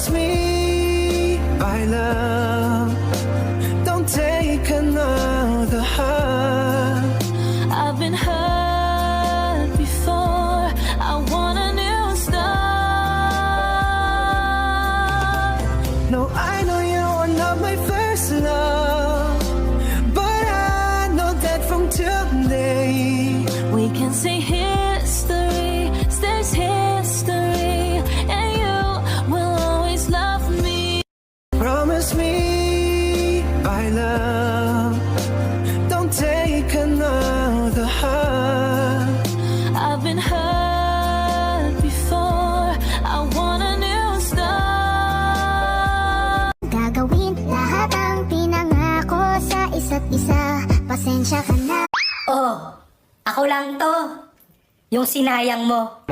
Promise me, my love, don't take another hug. I've been hurt before, I want a new start. No, I know you are not my first love, but I know that from today We can say history stays history, and you will always love me. Promise me, my love, don't take another hug. I've been hurt before, I want a new start. Gagawin lahat ang pinangako sa isa't isa. Pasensya ka na. Oh, ako lang to. Yung sinayang mo.